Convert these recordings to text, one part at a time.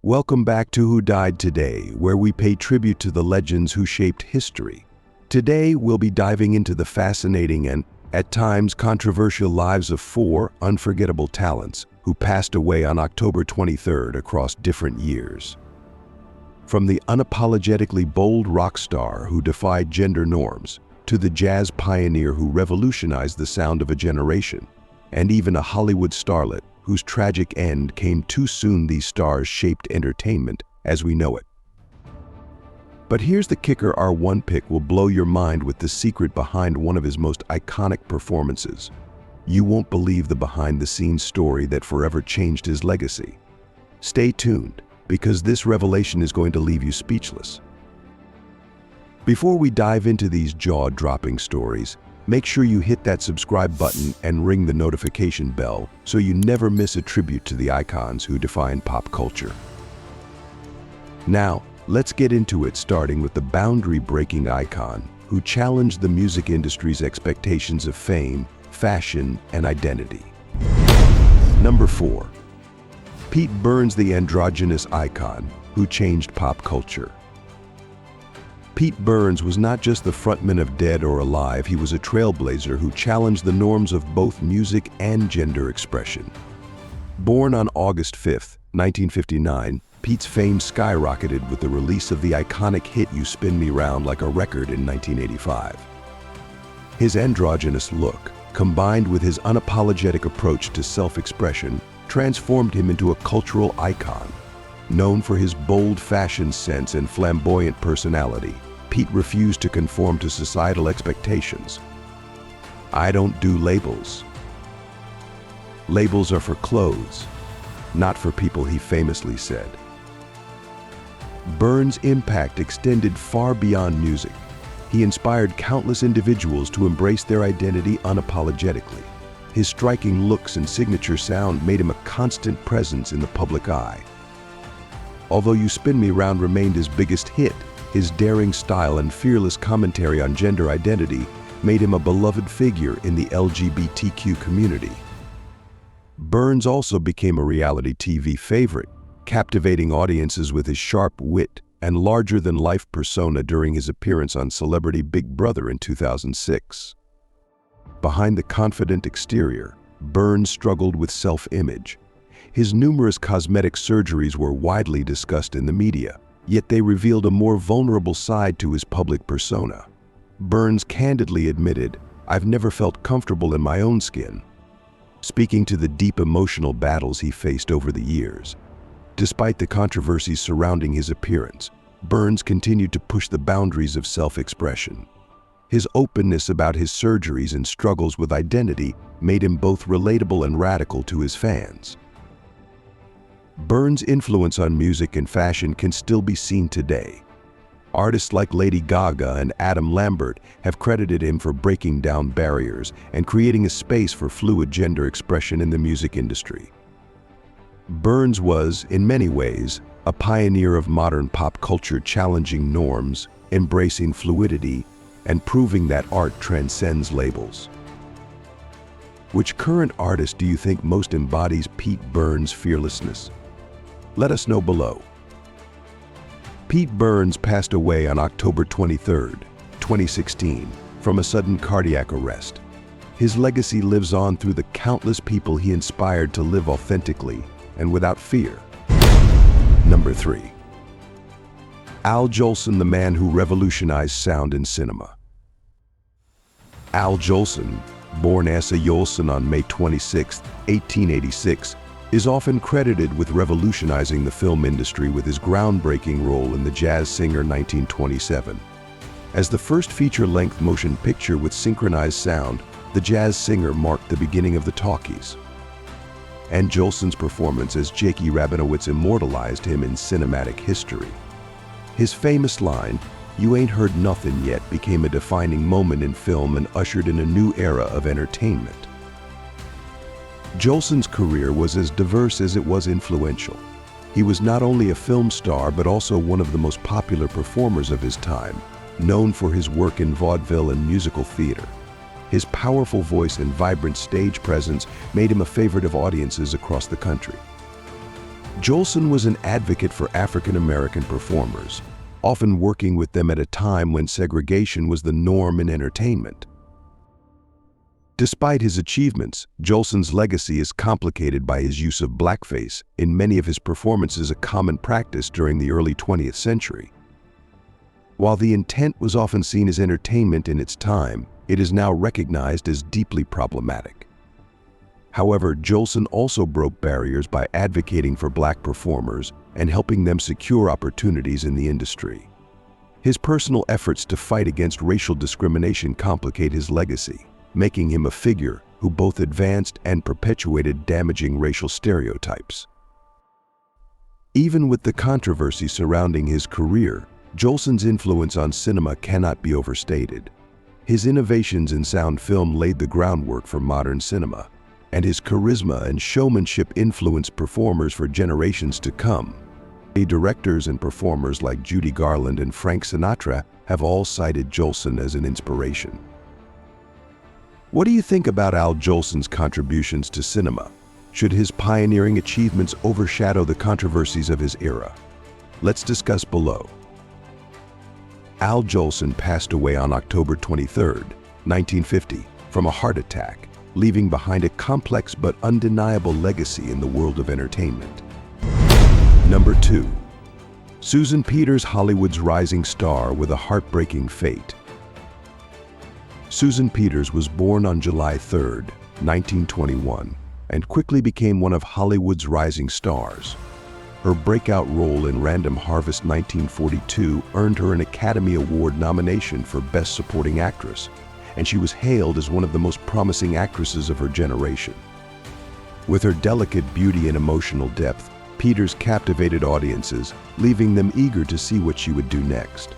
Welcome back to Who Died Today, where we pay tribute to the legends who shaped history. Today, we'll be diving into the fascinating and, at times, controversial lives of four unforgettable talents who passed away on October 23rd across different years. From the unapologetically bold rock star who defied gender norms, to the jazz pioneer who revolutionized the sound of a generation, and even a Hollywood starlet whose tragic end came too soon, these stars shaped entertainment as we know it. But here's the kicker: our one pick will blow your mind with the secret behind one of his most iconic performances. You won't believe the behind-the-scenes story that forever changed his legacy. Stay tuned, because this revelation is going to leave you speechless. Before we dive into these jaw-dropping stories, make sure you hit that subscribe button and ring the notification bell so you never miss a tribute to the icons who define pop culture. Now, let's get into it, starting with the boundary-breaking icon who challenged the music industry's expectations of fame, fashion, and identity. Number 4. Pete Burns, the androgynous icon who changed pop culture. Pete Burns was not just the frontman of Dead or Alive, he was a trailblazer who challenged the norms of both music and gender expression. Born on August 5, 1959, Pete's fame skyrocketed with the release of the iconic hit You Spin Me Round Like a Record in 1985. His androgynous look, combined with his unapologetic approach to self-expression, transformed him into a cultural icon. Known for his bold fashion sense and flamboyant personality, Pete refused to conform to societal expectations. "I don't do labels. Labels are for clothes, not for people," he famously said. Burns' impact extended far beyond music. He inspired countless individuals to embrace their identity unapologetically. His striking looks and signature sound made him a constant presence in the public eye. Although You Spin Me Round remained his biggest hit, his daring style and fearless commentary on gender identity made him a beloved figure in the LGBTQ community. Burns also became a reality TV favorite, captivating audiences with his sharp wit and larger-than-life persona during his appearance on Celebrity Big Brother in 2006. Behind the confident exterior, Burns struggled with self-image. His numerous cosmetic surgeries were widely discussed in the media, yet they revealed a more vulnerable side to his public persona. Burns candidly admitted, "I've never felt comfortable in my own skin," speaking to the deep emotional battles he faced over the years. Despite the controversies surrounding his appearance, Burns continued to push the boundaries of self-expression. His openness about his surgeries and struggles with identity made him both relatable and radical to his fans. Burns' influence on music and fashion can still be seen today. Artists like Lady Gaga and Adam Lambert have credited him for breaking down barriers and creating a space for fluid gender expression in the music industry. Burns was, in many ways, a pioneer of modern pop culture, challenging norms, embracing fluidity, and proving that art transcends labels. Which current artist do you think most embodies Pete Burns' fearlessness? Let us know below. Pete Burns passed away on October 23, 2016, from a sudden cardiac arrest. His legacy lives on through the countless people he inspired to live authentically and without fear. Number 3. Al Jolson, the man who revolutionized sound in cinema. Al Jolson, born Asa Jolson on May 26, 1886, is often credited with revolutionizing the film industry with his groundbreaking role in The Jazz Singer 1927. As the first feature-length motion picture with synchronized sound, The Jazz Singer marked the beginning of the talkies. And Jolson's performance as Jakey Rabinowitz immortalized him in cinematic history. His famous line, "You ain't heard nothing yet," became a defining moment in film and ushered in a new era of entertainment. Jolson's career was as diverse as it was influential. He was not only a film star but also one of the most popular performers of his time, known for his work in vaudeville and musical theater. His powerful voice and vibrant stage presence made him a favorite of audiences across the country. Jolson was an advocate for African American performers, often working with them at a time when segregation was the norm in entertainment. Despite his achievements, Jolson's legacy is complicated by his use of blackface in many of his performances, a common practice during the early 20th century. While the intent was often seen as entertainment in its time, it is now recognized as deeply problematic. However, Jolson also broke barriers by advocating for black performers and helping them secure opportunities in the industry. His personal efforts to fight against racial discrimination complicate his legacy, making him a figure who both advanced and perpetuated damaging racial stereotypes. Even with the controversy surrounding his career, Jolson's influence on cinema cannot be overstated. His innovations in sound film laid the groundwork for modern cinema, and his charisma and showmanship influenced performers for generations to come. Directors and performers like Judy Garland and Frank Sinatra have all cited Jolson as an inspiration. What do you think about Al Jolson's contributions to cinema? Should his pioneering achievements overshadow the controversies of his era? Let's discuss below. Al Jolson passed away on October 23, 1950, from a heart attack, leaving behind a complex but undeniable legacy in the world of entertainment. Number 2. Susan Peters, Hollywood's rising star with a heartbreaking fate. Susan Peters was born on July 3, 1921, and quickly became one of Hollywood's rising stars. Her breakout role in Random Harvest 1942 earned her an Academy Award nomination for Best Supporting Actress, and she was hailed as one of the most promising actresses of her generation. With her delicate beauty and emotional depth, Peters captivated audiences, leaving them eager to see what she would do next.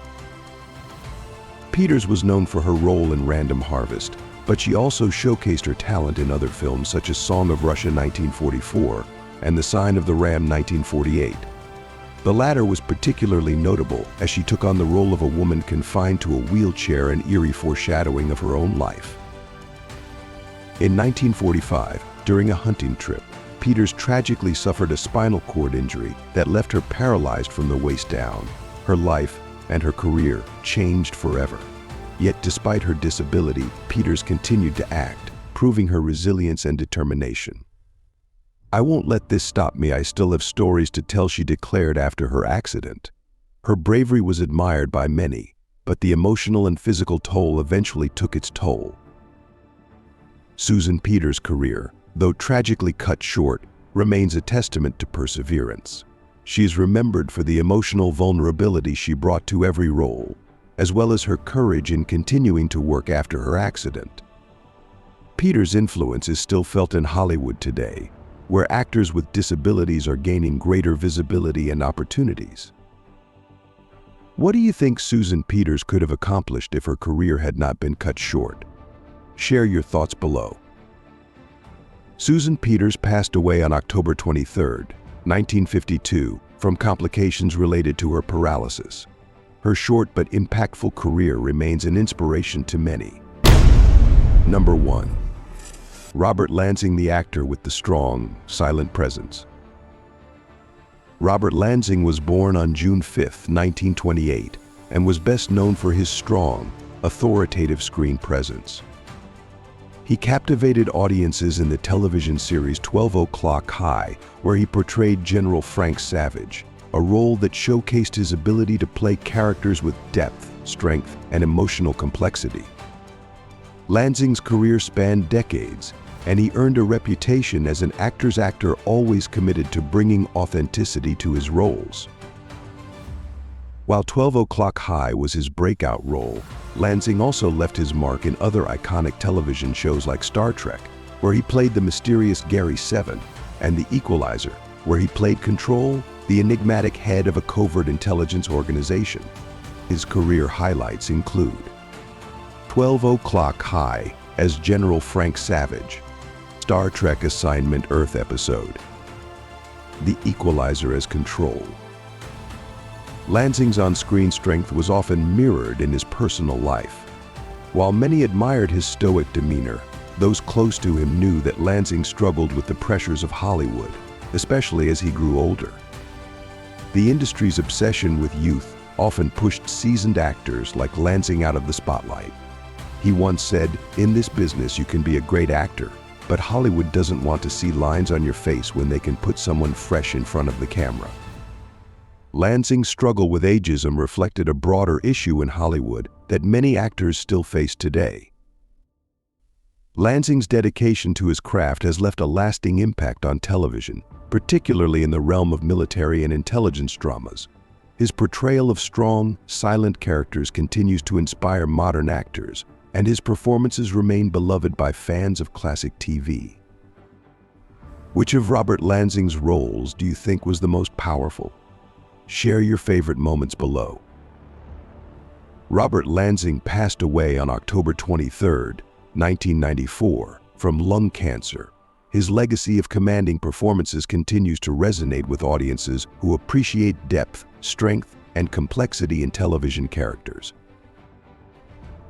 Peters was known for her role in Random Harvest, but she also showcased her talent in other films such as Song of Russia 1944 and The Sign of the Ram 1948. The latter was particularly notable as she took on the role of a woman confined to a wheelchair, an eerie foreshadowing of her own life. In 1945, during a hunting trip, Peters tragically suffered a spinal cord injury that left her paralyzed from the waist down. Her life and her career changed forever. Yet despite her disability, Peters continued to act, proving her resilience and determination. "I won't let this stop me. I still have stories to tell," she declared after her accident. Her bravery was admired by many, but the emotional and physical toll eventually took its toll. Susan Peters' career, though tragically cut short, remains a testament to perseverance. She is remembered for the emotional vulnerability she brought to every role, as well as her courage in continuing to work after her accident. Peters' influence is still felt in Hollywood today, where actors with disabilities are gaining greater visibility and opportunities. What do you think Susan Peters could have accomplished if her career had not been cut short? Share your thoughts below. Susan Peters passed away on October 23, 1952, from complications related to her paralysis. Her short but impactful career remains an inspiration to many. Number 1. Robert Lansing, the actor with the strong, silent presence. Robert Lansing was born on June 5, 1928, and was best known for his strong, authoritative screen presence. He captivated audiences in the television series 12 O'Clock High, where he portrayed General Frank Savage, a role that showcased his ability to play characters with depth, strength, and emotional complexity. Lansing's career spanned decades, and he earned a reputation as an actor's actor always committed to bringing authenticity to his roles. While 12 O'Clock High was his breakout role, Lansing also left his mark in other iconic television shows like Star Trek, where he played the mysterious Gary Seven, and The Equalizer, where he played Control, the enigmatic head of a covert intelligence organization. His career highlights include 12 O'Clock High as General Frank Savage, Star Trek Assignment Earth episode, The Equalizer as Control. Lansing's on-screen strength was often mirrored in his personal life. While many admired his stoic demeanor, those close to him knew that Lansing struggled with the pressures of Hollywood. especially as he grew older. The industry's obsession with youth often pushed seasoned actors like Lansing out of the spotlight. He once said, "In this business you can be a great actor, but Hollywood doesn't want to see lines on your face when they can put someone fresh in front of the camera." Lansing's struggle with ageism reflected a broader issue in Hollywood that many actors still face today. Lansing's dedication to his craft has left a lasting impact on television, particularly in the realm of military and intelligence dramas. His portrayal of strong, silent characters continues to inspire modern actors, and his performances remain beloved by fans of classic TV. Which of Robert Lansing's roles do you think was the most powerful? Share your favorite moments below. Robert Lansing passed away on October 23, 1994, from lung cancer. His legacy of commanding performances continues to resonate with audiences who appreciate depth, strength, and complexity in television characters.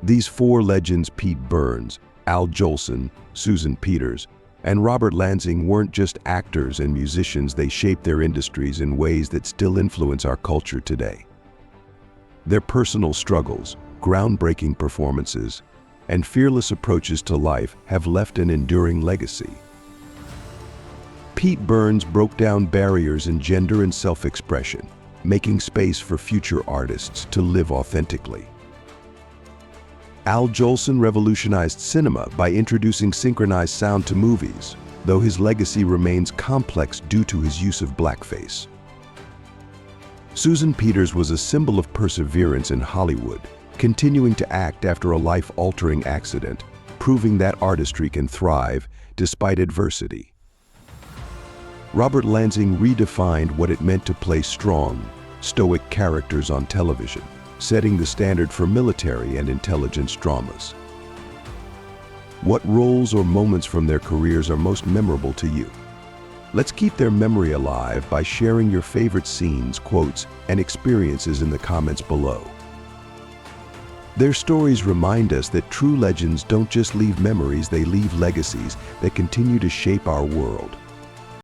These four legends, Pete Burns, Al Jolson, Susan Peters, and Robert Lansing, weren't just actors and musicians. They shaped their industries in ways that still influence our culture today. Their personal struggles, groundbreaking performances, and fearless approaches to life have left an enduring legacy. Pete Burns broke down barriers in gender and self-expression, making space for future artists to live authentically. Al Jolson revolutionized cinema by introducing synchronized sound to movies, though his legacy remains complex due to his use of blackface. Susan Peters was a symbol of perseverance in Hollywood, continuing to act after a life-altering accident, proving that artistry can thrive despite adversity. Robert Lansing redefined what it meant to play strong, stoic characters on television, setting the standard for military and intelligence dramas. What roles or moments from their careers are most memorable to you? Let's keep their memory alive by sharing your favorite scenes, quotes, and experiences in the comments below. Their stories remind us that true legends don't just leave memories, they leave legacies that continue to shape our world.